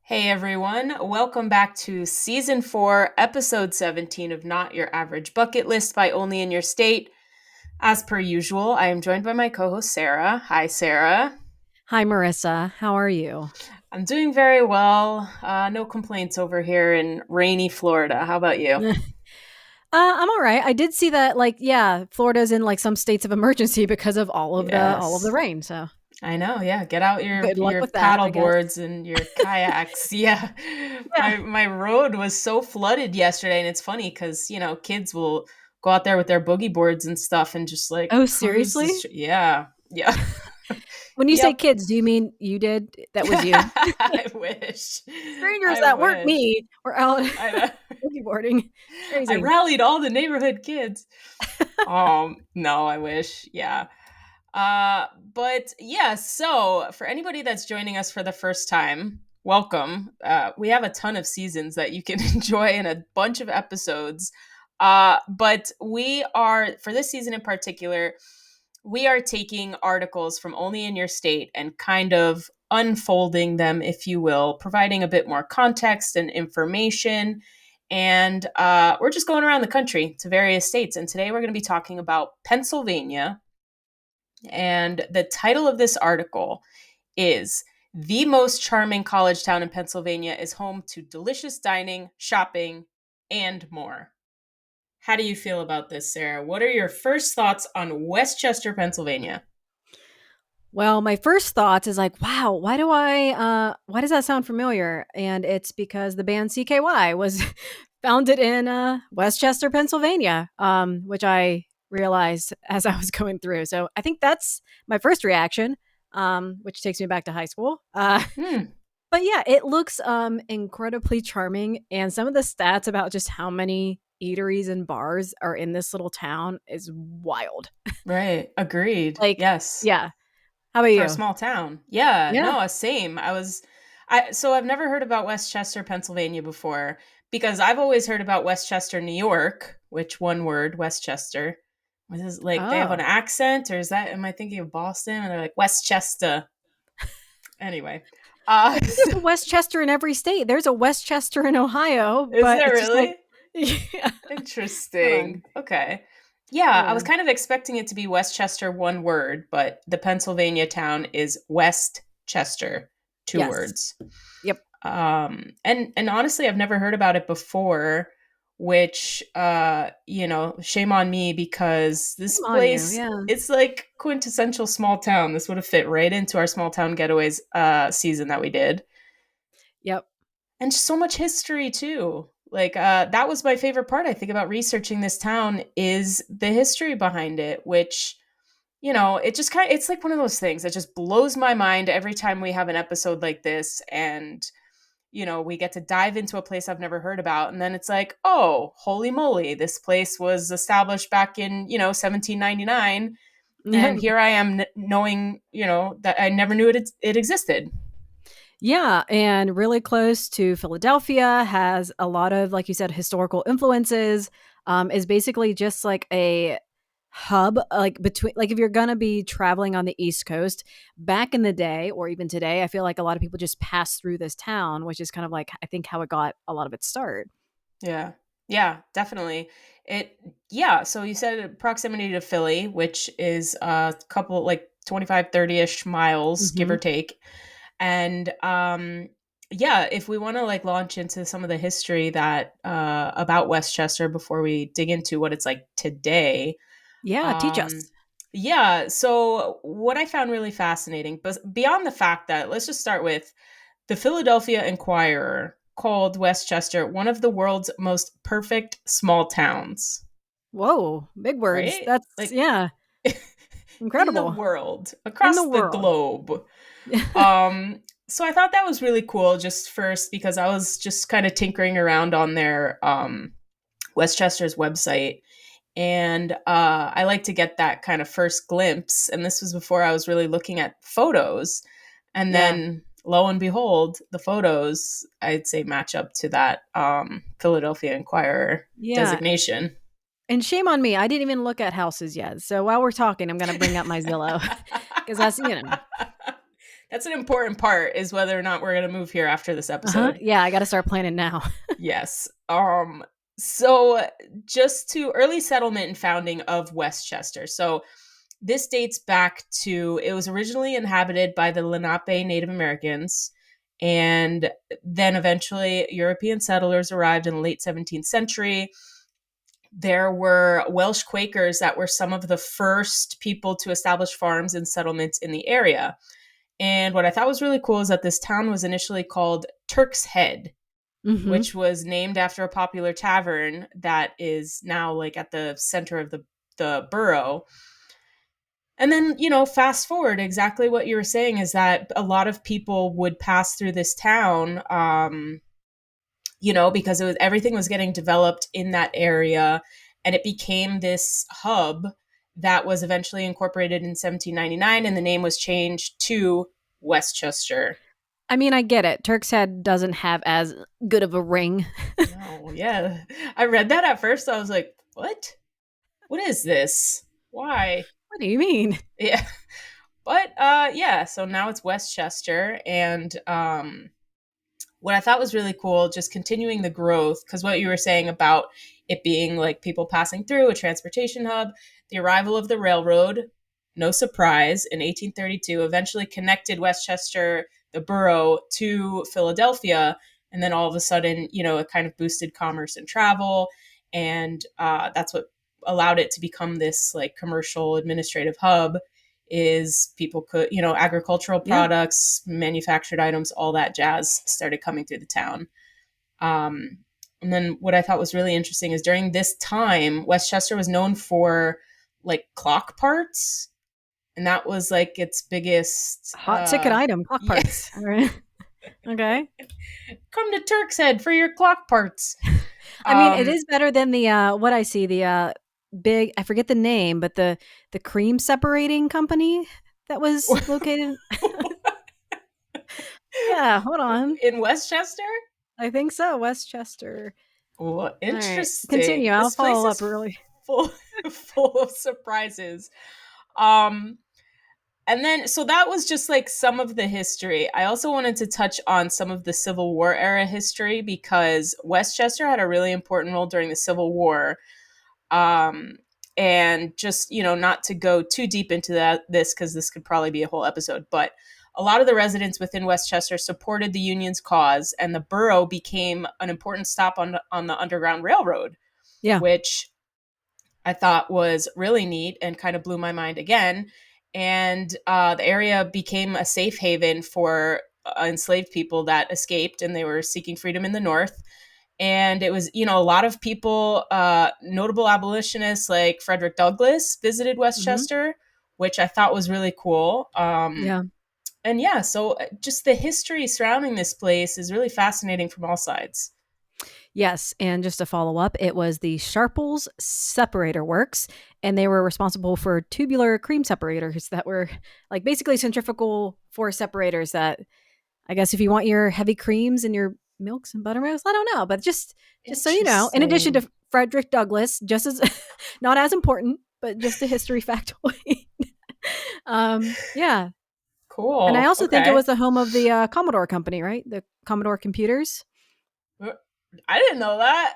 Hey everyone, welcome back to season 4, episode 17 of Not Your Average Bucket List by Only in Your State. As per usual, I am joined by my co host Sarah. Hi, Sarah. Hi, Marissa. How are you? I'm doing very well. No complaints over here in rainy Florida. How about you? I'm all right. I did see that, Florida's in some states of emergency because of all of the Yes. rain. So I know, yeah. Get out good luck your with that, paddle I guess. boards and your kayaks. Yeah. Yeah. My road was so flooded yesterday, and it's funny cuz kids will go out there with their boogie boards and stuff and just like Oh, cruise seriously? yeah. Yeah. When you say Yep. kids, do you mean you did? That was you. I wish. Strangers I that weren't wish. me were out I know. boogie boarding. I Crazy. rallied all the neighborhood kids. No, I wish. Yeah. But yeah, so for anybody that's joining us for the first time, welcome. We have a ton of seasons that you can enjoy and a bunch of episodes. But we are, for this season in particular, we are taking articles from Only in Your State and kind of unfolding them, if you will, providing a bit more context and information. And we're just going around the country to various states. And today we're going to be talking about Pennsylvania, and the title of this article is "The Most Charming College Town in Pennsylvania is Home to Delicious Dining, Shopping, and More." How do you feel about this, Sarah? What are your first thoughts on Westchester, Pennsylvania? Well, my first thoughts is wow, why does that sound familiar? And it's because the band CKY was founded in Westchester, Pennsylvania, which I realized as I was going through. So I think that's my first reaction, which takes me back to high school. Hmm. But yeah, it looks incredibly charming. And some of the stats about just how many eateries and bars are in this little town is wild. Right. Agreed. Like, Yes. yeah. How about For a you? small town. Yeah. Yeah. No, same. So I've never heard about Westchester, Pennsylvania before because I've always heard about Westchester, New York, which one word, Westchester. What is like they have an Oh, accent, or is that am I thinking of Boston? And they're like Westchester. Anyway. Uh I think there's a Westchester in every state. There's a Westchester in Ohio, is but there it's just like, really? yeah, hold Interesting. on. Okay. Yeah, I Yeah. was kind of expecting it to be Westchester one word, but the Pennsylvania town is Westchester, two Yes. words. Yep. And honestly, I've never heard about it before, which shame on me because this Shame on you. place Yeah. it's like quintessential small town. This would have fit right into our small town getaways season that we did. Yep. And just so much history too. Like that was my favorite part I think about researching this town is the history behind it, which it just it's like one of those things that just blows my mind every time we have an episode like this, and we get to dive into a place I've never heard about. And then it's like, oh, holy moly, this place was established back in, 1799. And here I am knowing, that I never knew it existed. Yeah, and really close to Philadelphia, has a lot of, like you said, historical influences. Is basically just like a hub, like between, like if you're gonna be traveling on the East Coast, back in the day or even today, I feel like a lot of people just pass through this town, which is kind of like I think how it got a lot of its start. Yeah. Yeah, definitely. It yeah, so you said proximity to Philly, which is a couple like 25, 30-ish miles, give Hmm. or take. And yeah, if we want to like launch into some of the history that about Westchester before we dig into what it's like today. Yeah, teach Um us. yeah, so what I found really fascinating, but beyond the fact that let's just start with the Philadelphia Inquirer called Westchester one of the world's most perfect small towns, Whoa, big words. right? That's Like yeah, in the incredible. world, In the across the world. globe. So I thought that was really cool just first because I was just kind of tinkering around on their Westchester's website, and I like to get that kind of first glimpse, and this was before I was really looking at photos, and Yeah. then lo and behold, the photos I'd say match up to that Philadelphia Inquirer Yeah. designation. And shame on me. I didn't even look at houses yet. So while we're talking, I'm gonna bring up my Zillow because that's. That's an important part, is whether or not we're going to move here after this Uh-huh. episode. Yeah, I got to start planning now. Yes. So just to early settlement and founding of Westchester. So this dates back to, it was originally inhabited by the Lenape Native Americans, and then eventually European settlers arrived in the late 17th century. There were Welsh Quakers that were some of the first people to establish farms and settlements in the area. And what I thought was really cool is that this town was initially called Turk's Head, Hmm. which was named after a popular tavern that is now like at the center of the borough. And then, fast forward, exactly what you were saying is that a lot of people would pass through this town, because everything was getting developed in that area, and it became this hub that was eventually incorporated in 1799, and the name was changed to Westchester. I mean, I get it. Turk's Head doesn't have as good of a ring. No, yeah. I read that at first. I was like, what? What is this? Why? What do you mean? Yeah. But yeah, so now it's Westchester, and what I thought was really cool, just continuing the growth, because what you were saying about it being like people passing through, a transportation hub, the arrival of the railroad, no surprise, in 1832, eventually connected Westchester, the borough, to Philadelphia. And then all of a sudden, it kind of boosted commerce and travel. And that's what allowed it to become this like commercial administrative hub, is people could, agricultural Yeah. products, manufactured items, all that jazz started coming through the town. Um, and then what I thought was really interesting is during this time, Westchester was known for like clock parts. And that was like its biggest, Hot ticket item, clock yeah, parts. All right. Okay. come to Turk's Head for your clock parts. I mean, it Um, is better than the what I see, the big, I forget the name, but the cream separating company that was located. Yeah, hold on. in Westchester? I think so, Westchester. Well, All right. interesting. Continue. I'll This place follow up is really. full full of surprises. Um, and then, so that was just like some of the history. I also wanted to touch on some of the Civil War era history, because Westchester had a really important role during the Civil War. Um, and just, not to go too deep into this, because this could probably be a whole episode, but a lot of the residents within Westchester supported the Union's cause, and the borough became an important stop on the Underground Railroad, Yeah. which I thought was really neat and kind of blew my mind again. And the area became a safe haven for enslaved people that escaped and they were seeking freedom in the North. And it was, a lot of people, notable abolitionists like Frederick Douglass visited Hmm. Westchester, which I thought was really cool. Yeah. And yeah, so just the history surrounding this place is really fascinating from all sides. Yes, and just to follow up, it was the Sharples Separator Works, and they were responsible for tubular cream separators that were like basically centrifugal force separators that I guess if you want your heavy creams and your milks and buttermilks, I don't know, but just so you know, in addition Interesting. to Frederick Douglass, just as not as important, but just a history factoid. Yeah, and I Cool. also think it Okay. was the home of the Commodore company, right? The Commodore computers. I didn't know that.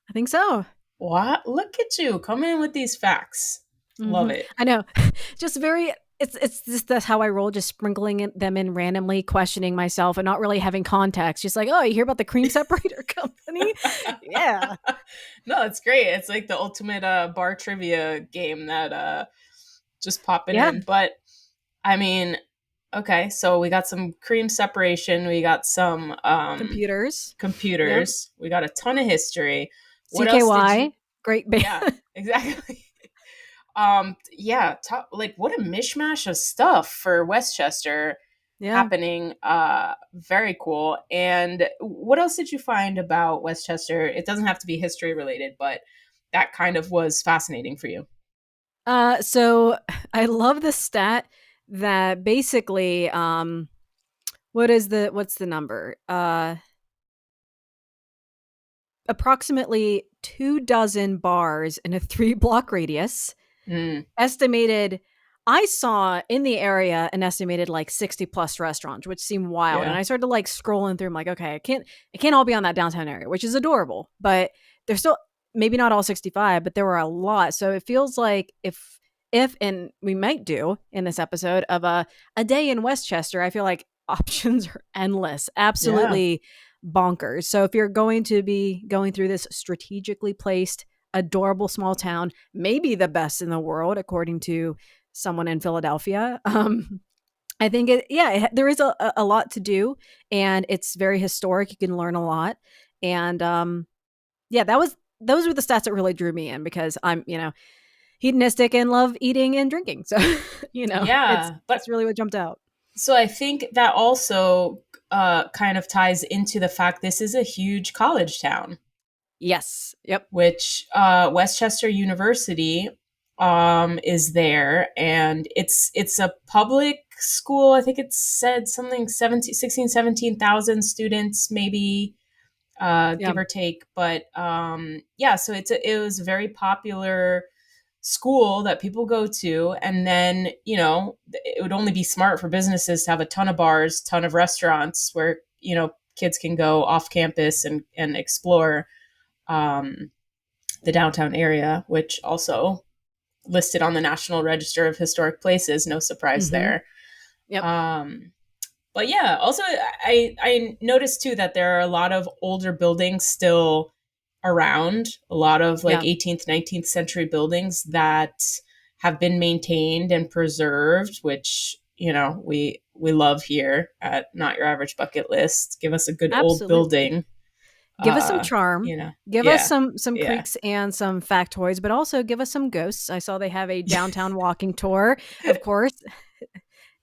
I think so. What? Look at you coming in with these facts. Love Hmm. it. I know. Just very. It's just that's how I roll. Just sprinkling them in randomly, questioning myself, and not really having context. Just like, oh, you hear about the cream separator company? Yeah, No, it's great. It's like the ultimate bar trivia game that just popping yeah. in. But I mean, okay, so we got some cream separation, we got some Computers. Yeah. computers, we got a ton of history. What else did you? CKY. Great. Yeah, exactly. Yeah, like what a mishmash of stuff for Westchester Yeah. happening. Very cool. And what else did you find about Westchester? It doesn't have to be history related, but that kind of was fascinating for you. So I love the stat that basically, what's the number? Approximately 2 dozen bars in a 3 block radius, Mm, estimated I saw in the area an estimated like 60 plus restaurants, which seemed wild. And Yeah. I started like scrolling through. I'm like, okay, it can't all be on that downtown area, which is adorable. But there's still maybe not all 65, but there were a lot. So it feels like if and we might do in this episode of a day in Westchester, I feel like options are endless. Yeah. Absolutely bonkers. So if you're going to be going through this strategically placed adorable small town, maybe the best in the world according to someone in Philadelphia. I think there is a lot to do, and it's very historic. You can learn a lot, and yeah, those were the stats that really drew me in because I'm hedonistic and love eating and drinking. So it's Yeah. But really what jumped out. so I think that also kind of ties into the fact this is a huge college town, Yes. Yep. which Westchester University is there, and it's a public school. I think it said something 17, 16, 17,000 students, maybe Yeah. give or take. But yeah, so it was a very popular school that people go to, and then it would only be smart for businesses to have a ton of bars, ton of restaurants where kids can go off campus and explore um, the downtown area, which also listed on the National Register of Historic Places. No surprise Mm-hmm. there. Yep. But yeah, also I noticed too that there are a lot of older buildings still around, a lot of like Yeah. 18th, 19th century buildings that have been maintained and preserved, which we love here at Not Your Average Bucket List. Give us a good old Absolutely. building. Give us some Uh, charm. you know, Give us yeah, some yeah. creeks and some factoids, but also give us some ghosts. I saw they have a downtown walking tour, of course.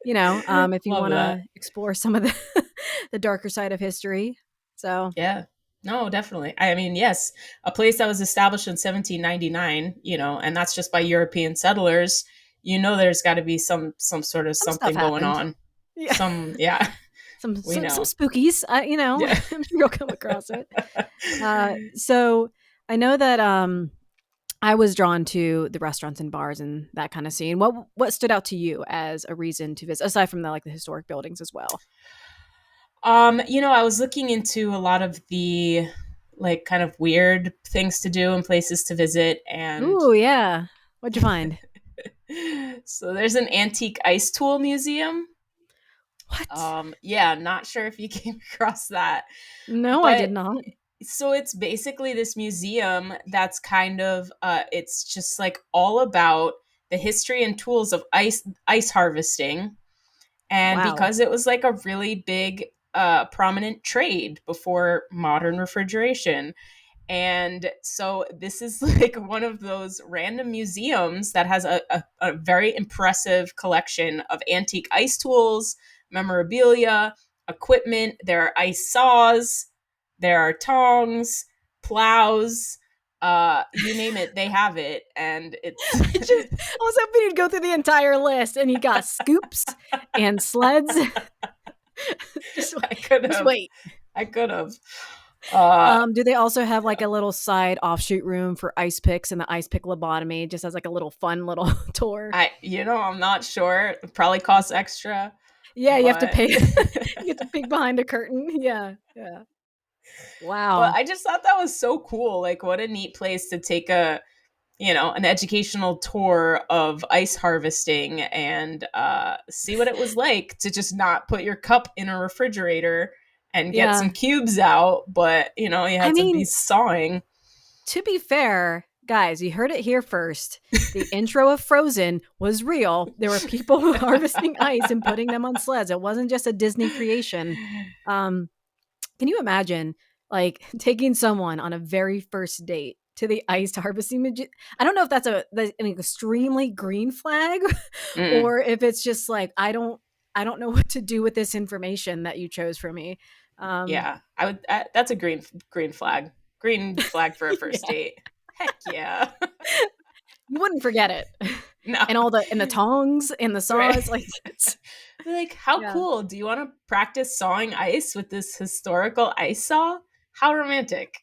If you Love want that. to explore some of the the darker side of history. So Yeah. No, definitely. I mean, yes, a place that was established in 1799, and that's just by European settlers, there's got to be some sort of some stuff something going happened. on. Yeah, Yeah, we some know. spookies. Yeah. I'm sure you'll come across it. So I know that I was drawn to the restaurants and bars and that kind of scene. What stood out to you as a reason to visit, aside from the historic buildings as well? I was looking into a lot of the like kind of weird things to do and places to visit, and Ooh, yeah. What'd you find? so there's an antique ice tool museum. What? Yeah, not sure if you came across that, No, I did but not. so it's basically this museum that's kind of it's just like all about the history and tools of ice harvesting, and Wow. because it was like a really big prominent trade before modern refrigeration. And so this is like one of those random museums that has a very impressive collection of antique ice tools, memorabilia, equipment. There are ice saws, there are tongs, plows, you name it, they have it. And it's I was hoping you'd go through the entire list, and you got scoops and sleds. just, I could just have. wait. I could have. Uh, Do they also have like a little side offshoot room for ice picks and the ice pick lobotomy, just as like a little fun little tour? I'm not sure. It probably costs extra, Yeah, you have to but pay. You have to peek behind a curtain. Yeah, yeah. but Wow. I just thought that was so cool. Like, what a neat place to take an educational tour of ice harvesting and see what it was like to just not put your cup in a refrigerator and get Yeah. some cubes out, but you I had to be mean, sawing. to be fair, guys, you heard it here first. The intro of Frozen was real. There were people harvesting ice and putting them on sleds. It wasn't just a Disney creation. Um, can you imagine like taking someone on a very first date to the ice harvesting? I don't know if that's an extremely green flag Mm, or if it's just like I don't know what to do with this information that you chose for me. Um, yeah, I would. That's a green flag. Green flag for a first yeah, date. Heck yeah. you wouldn't forget it. No. And all the tongs and the Right. saws, like it's, Be like, how yeah, cool. Do you want to practice sawing ice with this historical ice saw? How romantic.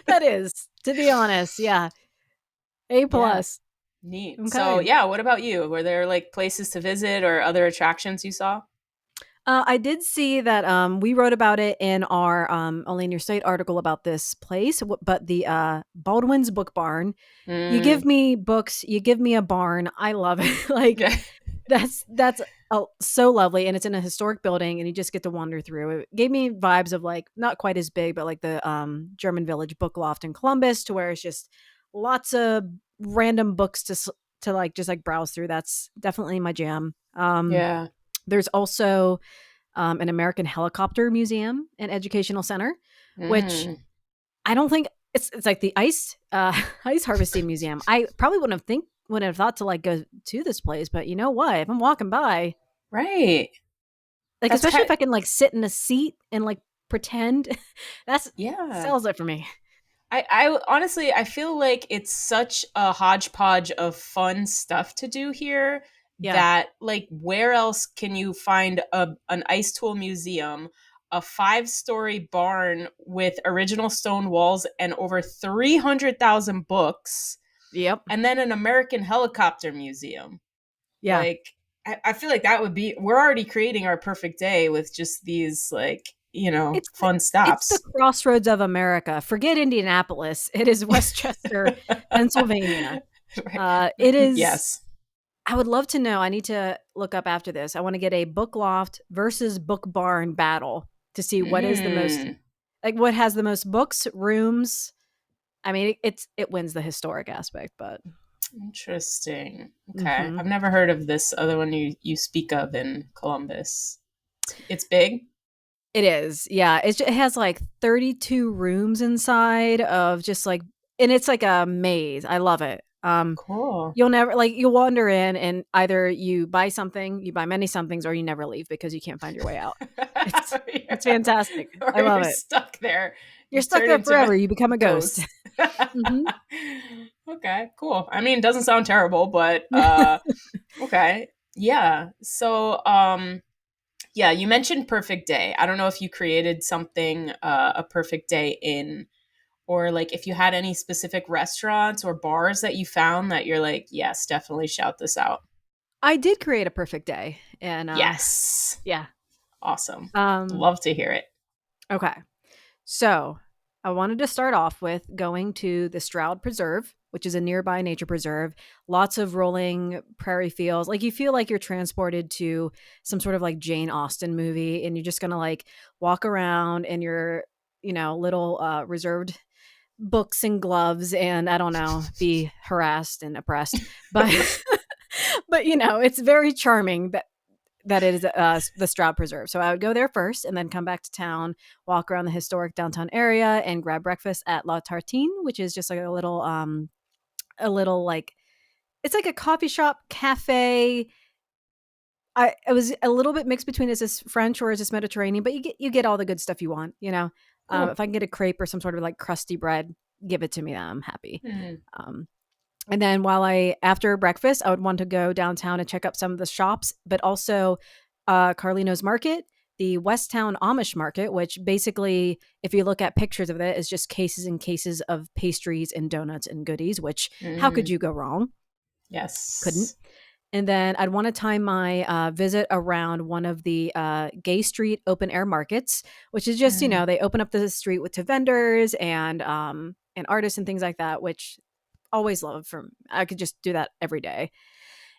that is, to be honest, yeah, A Yeah. plus. Neat. So, Okay. yeah, what about you? Were there like places to visit or other attractions you saw? I did see that we wrote about it in our Only in Your State article about this place, but the Baldwin's Book Barn. You give Mm. me books, you give me a barn. I love it. Like Yeah. that's so lovely, and it's in a historic building, and you just get to wander through. It gave me vibes of like not quite as big, but like the German Village Book Loft in Columbus, to where it's just lots of random books to like just like browse through. That's definitely my jam. Yeah. There's also an American Helicopter Museum and Educational Center, which Mm. I don't think it's like the ice ice harvesting museum. I probably wouldn't have thought to like go to this place, but you know what? If I'm walking by, Right. like That's especially kind if I can like sit in a seat and like pretend, that's yeah. sells it for me. I honestly I feel like it's such a hodgepodge of fun stuff to do here Yeah. that like where else can you find an ice tool museum, a 5-story barn with original stone walls and over 300,000 books, Yep. and then an American helicopter museum. Yeah. Like I feel like that would be we're already creating our perfect day with just these like, It's the fun it's the stops. crossroads of America. Forget Indianapolis. It is Westchester, Pennsylvania. Right. It is Yes. I would love to know. I need to look up after this. I want to get a book loft versus book barn battle to see what is the most Mm, like what has the most books, rooms. I mean, it wins the historic aspect, but interesting. Okay. mhm. I've never heard of this other one you speak of in Columbus. It's big. It is. Yeah, it has like 32 rooms inside of just like and it's like a maze. I love it. Cool. You'll never like you'll wander in and either you buy something, you buy many somethings, or you never leave because you can't find your way out. It's Yeah. fantastic. Or I love you're it. stuck there. You're You stuck turn there into forever. You a become a ghost. ghost. Mhm. Okay, cool. I mean, it doesn't sound terrible, but okay. Yeah. So yeah, you mentioned perfect day. I don't know if you created something a perfect day in, or like if you had any specific restaurants or bars that you found that you're like, yes, definitely shout this out. I did create a perfect day, and Yes. yeah. Awesome. Um, Love to hear it. okay. So I wanted to start off with going to the Stroud Preserve, which is a nearby nature preserve. Lots of rolling prairie fields. Like you feel like you're transported to some sort of like Jane Austen movie, and you're just gonna like walk around in your, little reserved books and gloves, and I don't know, be harassed and oppressed. But but it's very charming that it is the Stroud Preserve. So I would go there first and then come back to town, walk around the historic downtown area, and grab breakfast at La Tartine, which is just like a little like it's like a coffee shop cafe. It was a little bit mixed between is this French or is this Mediterranean, but you get all the good stuff you want. Cool. If I can get a crepe or some sort of like crusty bread, give it to me. I'm happy. Mm. Um, and then after breakfast, I would want to go downtown and check out some of the shops, but also Carlino's Market, the Westtown Amish Market, which basically, if you look at pictures of it, is just cases and cases of pastries and donuts and goodies, which how could Mm. you go wrong? Couldn't. Yes. And then I'd want to time my visit around one of the Gay Street open air markets, which is just, Mm. they open up the street with to vendors and artists and things like that, which always love from I could just do that every day.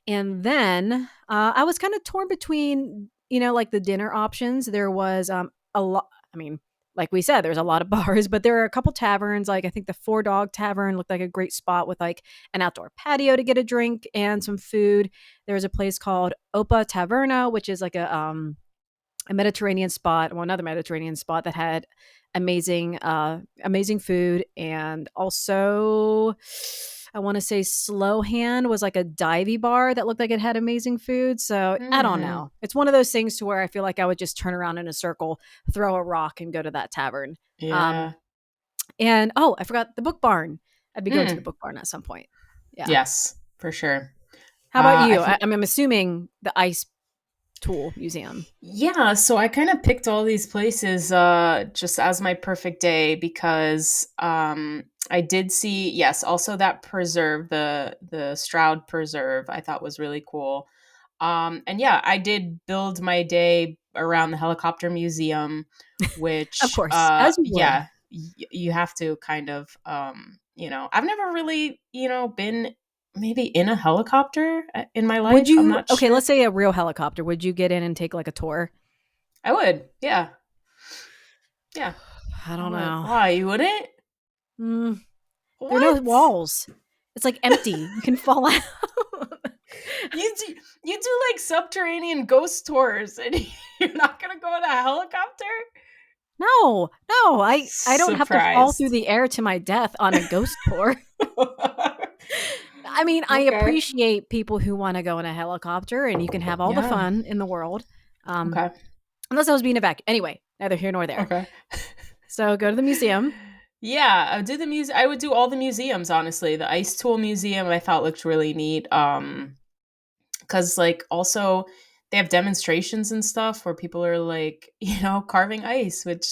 And then I was kind of torn between, like the dinner options. There was a lot. I mean, like we said, there's a lot of bars, but there are a couple taverns. Like I think the Four Dog Tavern looked like a great spot with like an outdoor patio to get a drink and some food. There was a place called Opa Taverna, which is like a Mediterranean spot, well, another Mediterranean spot that had amazing food, and also I want to say Slow Hand was like a divey bar that looked like it had amazing food. So I don't Mm. know. It's one of those things to where I feel like I would just turn around in a circle, throw a rock, and go to that tavern. Um, Yeah. and oh, I forgot the book barn. I'd be going to the Mm. book barn at some point. Yeah. Yes, for sure. How about I you? think I'm assuming the ice tool museum. yeah, so I kind of picked all these places just as my perfect day because I did see, yes, also that preserve, the Stroud Preserve, I thought was really cool. And yeah, I did build my day around the helicopter museum, Of which course, as you would. yeah, you have to kind of I've never really, been maybe in a helicopter in my Would life. I'm you not okay, sure. let's say a real helicopter. Would you get in and take like a tour? I would. Yeah. Yeah, I I don't would. know. Why, you wouldn't? Mm, there are no What? walls. It's like empty. You can fall out. You do like subterranean ghost tours and you're not gonna go in a helicopter? No, no, I don't have to fall through Surprised. the air to my death on a ghost tour. I mean, I Okay. appreciate people who wanna go in a helicopter, and you can have all the Yeah. fun in the world, um, Okay. unless I was being evac anyway, neither here nor there. Okay. So, go to the museum. Yeah, I would do all the museums, honestly. The ice tool museum I thought looked really neat. Because like also they have demonstrations and stuff where people are like, carving ice, which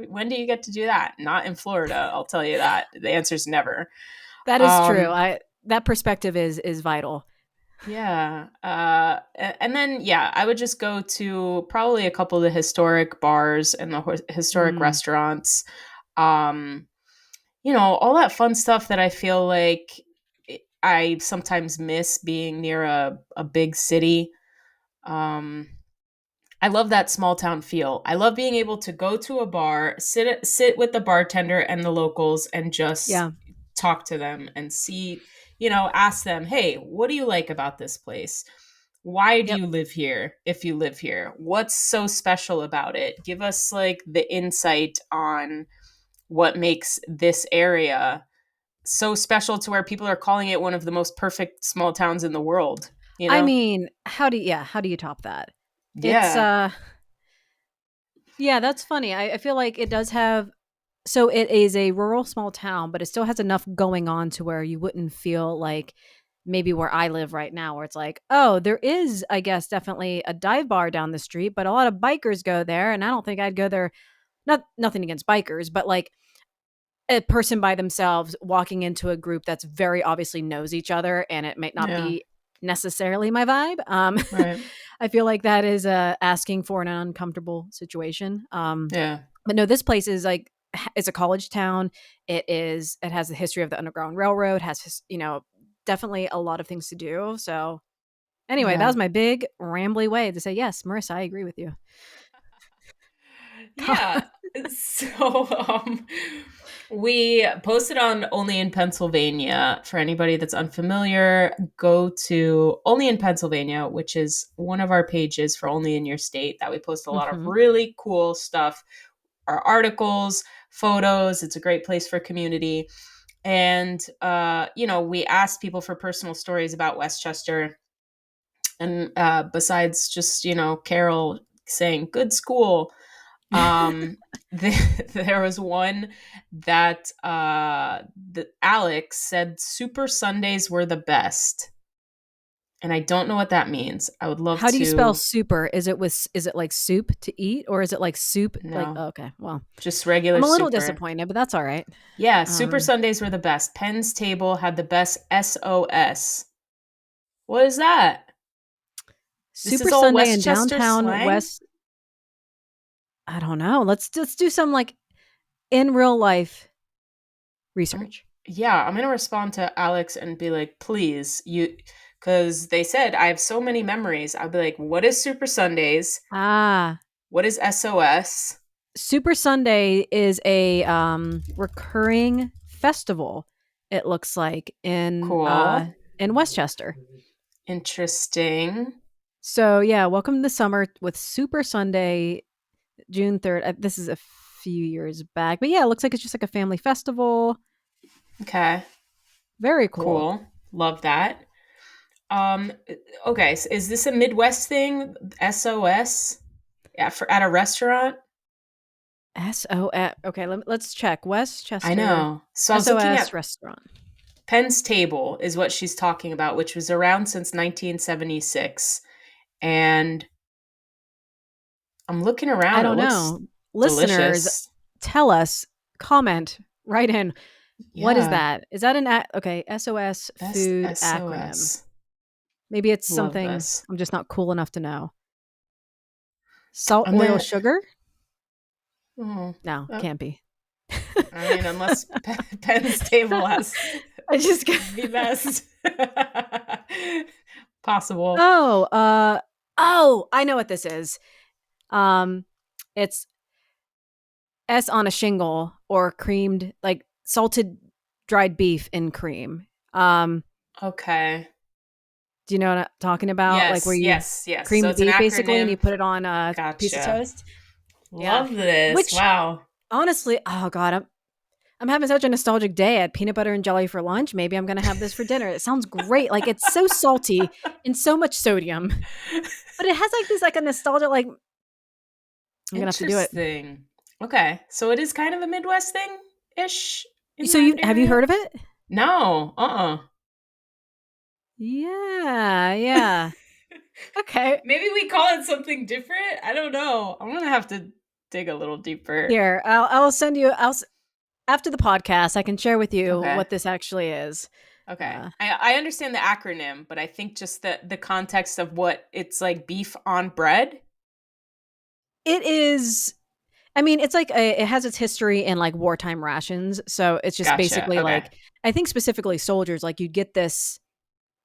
when do you get to do that? Not in Florida, I'll tell you that. The answer's never. That is true, Um, I that perspective is vital. yeah. And then yeah, I would just go to probably a couple of the historic bars and the historic Mm, restaurants. Um, all that fun stuff that I feel like I sometimes miss being near a big city. Um, I love that small town feel. I love being able to go to a bar, sit with the bartender and the locals and just yeah, talk to them and see, ask them, "Hey, what do you like about this place? Why do yep. you live here if you live here? What's so special about it? Give us like the insight on what makes this area so special to where people are calling it one of the most perfect small towns in the world, you I know?" mean, how do you top that? It's, Yeah. yeah, that's funny. I feel like it does have so it is a rural small town, but it still has enough going on to where you wouldn't feel like maybe where I live right now, where it's like, oh, there is, I guess, definitely a dive bar down the street, but a lot of bikers go there, and I don't think I'd go there. Nothing against bikers, but like a person by themselves walking into a group that's very obviously knows each other, and it might not Yeah. be necessarily my vibe. Right. I feel like that is asking for an uncomfortable situation. Yeah. But no, this place is like it's a college town. It has the history of the Underground Railroad, definitely a lot of things to do. So anyway, that Yeah. was my big rambly way to say yes, Marissa, I agree with you. Yeah. So, we posted on Only in Pennsylvania. For anybody that's unfamiliar, go to Only in Pennsylvania, which is one of our pages for Only in Your State that we post a lot of Hmm. really cool stuff, our articles, photos. It's a great place for community. And, we asked people for personal stories about Westchester. And besides just, Carol saying, good school, um, there was one that Alex said Super Sundays were the best. And I don't know what that means. I would love How do you spell to super? Is it like soup to eat, or is it like soup like know. oh, okay, well, Just regular I'm a little super. disappointed, but that's all right. Yeah, Super Um, Sundays were the best. Penn's Table had the best SOS. What is that? This Super is all Sunday in Westchester downtown slang? West. I don't know. Let's do some like in real life research. Yeah, I'm gonna respond to Alex and be like, please, because they said I have so many memories. I'll be like, what is Super Sundays? Ah, What is SOS? Super Sunday is a recurring festival. It looks like Cool. in Westchester. Interesting. So yeah, welcome to summer with Super Sunday, June 3rd. This is a few years back, but yeah, it looks like it's just like a family festival. Okay. Very cool. Cool. Love that. Um, okay, so is this a Midwest thing? SOS? Yeah, for at a restaurant? SOS. Okay, let's check. I Westchester know. So I was looking SOS at restaurant. Penn's Table is what she's talking about, which was around since 1976. And I'm looking I around. It don't looks know. Listeners, delicious. tell us, comment, write in. What is Yeah. that? Is that okay, SOS Best food acronym. SOS. Maybe it's Love something this. I'm just not cool enough to know. Salt, And oil, then, sugar? oh, No, uh, can't be. I mean, unless Penn's table has I just got the best possible. Oh, oh, I know what this is. Um, it's S on a shingle or creamed, like salted dried beef in cream. Okay. Do you know what I'm talking about? Like where Yes, you yes, yes. cream So the it's an beef basically and you acronym. put it on a piece of Gotcha. toast. Yeah. Love this. Which Wow. honestly, oh god, I'm having such a nostalgic day. I had peanut butter and jelly for lunch. Maybe I'm gonna have this for dinner. It sounds great. Like it's so salty and so much sodium. But it has like this like a nostalgia like I'm gonna have to do it. Interesting. Okay. So it is kind of a Midwest thing ish in So that you have you area? heard of it? No. Uh-uh. Yeah, yeah. Okay. Maybe we call it something different. I don't know. I'm gonna have to dig a little deeper. Here, I'll send you after the podcast, I can share with you Okay. what this actually is. Okay. Uh, I understand the acronym, but I think just the context of what it's like beef on bread. it is I mean, it's like it has its history in like wartime rations. So it's just Gotcha. basically Okay. like I think specifically soldiers like you get this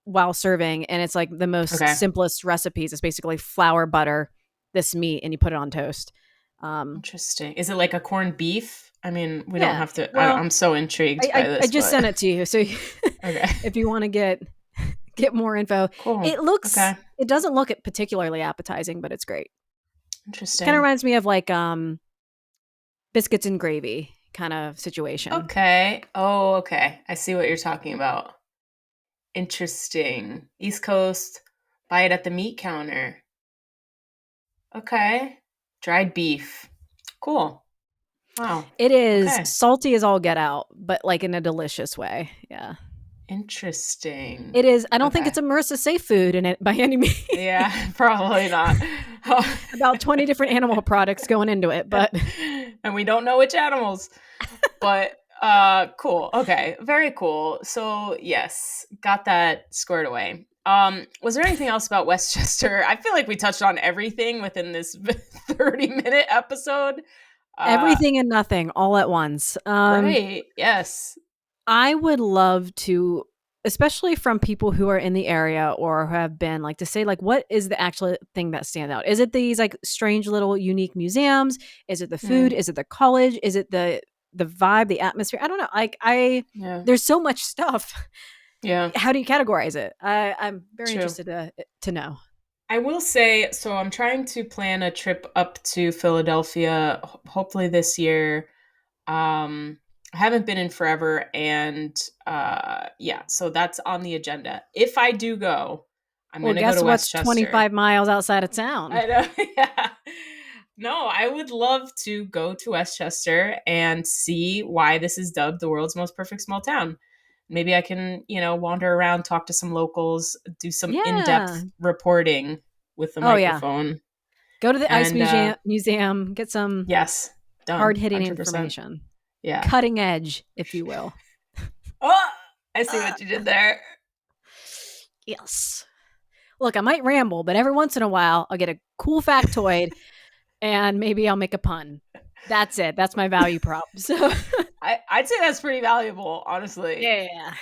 while serving and it's like the most Okay. simplest recipes. It's basically flour, butter, this meat and you put it on toast. Um Interesting. Is it like a corned beef? I mean, we don't yeah. have to. Well, I'm so intrigued by I this, just but sent it to you. So okay. if you want to get more info, Cool. Okay. it doesn't look particularly appetizing, but it's great. Kind of Interesting. reminds me of like biscuits and gravy kind of situation. Okay. Oh, okay. I see what you're talking about. Interesting. East Coast, buy it at the meat counter. Okay. Dried beef. Cool. Wow. It is Okay. salty as all get out, but like in a delicious way. Yeah. Interesting. It is. I don't think Okay. it's a Marissa safe food in it by any means. Yeah, probably not. About 20 different animal products going into it, but And we don't know which animals. But cool. Okay. Very cool. So yes, got that squared away. Was there anything else about Westchester? I feel like we touched on everything within this 30-minute episode. Uh everything and nothing all at once. right. Yes. I would love to, especially from people who are in the area or who have been like to say like what is the actual thing that stand out? Is it these like strange little unique museums? Is it the food? Mm, Is it the college? Is it the vibe, the atmosphere? I don't know. Like yeah. there's so much stuff. Yeah. How do you categorize it? I'm very True. interested to know. I will say, so I'm trying to plan a trip up to Philadelphia, hopefully this year. I haven't been in forever, and yeah, so that's on the agenda. If I do go, I'm Well, gonna go guess to what's Westchester. 25 miles outside of town? I know, yeah. No, I would love to go to Westchester and see why this is dubbed the world's most perfect small town. Maybe I can, wander around, talk to some locals, do some Yeah. in-depth reporting with the Oh yeah. microphone. Go to the ice And museum, get some yes, done, hard hitting 100%. information, Yeah. cutting edge, if you will. Oh, I see Uh, what you did there. yes. Look, I might ramble, but every once in a while, I'll get a cool factoid, and maybe I'll make a pun. That's it. That's my value prop. So I'd say that's pretty valuable, honestly. yeah.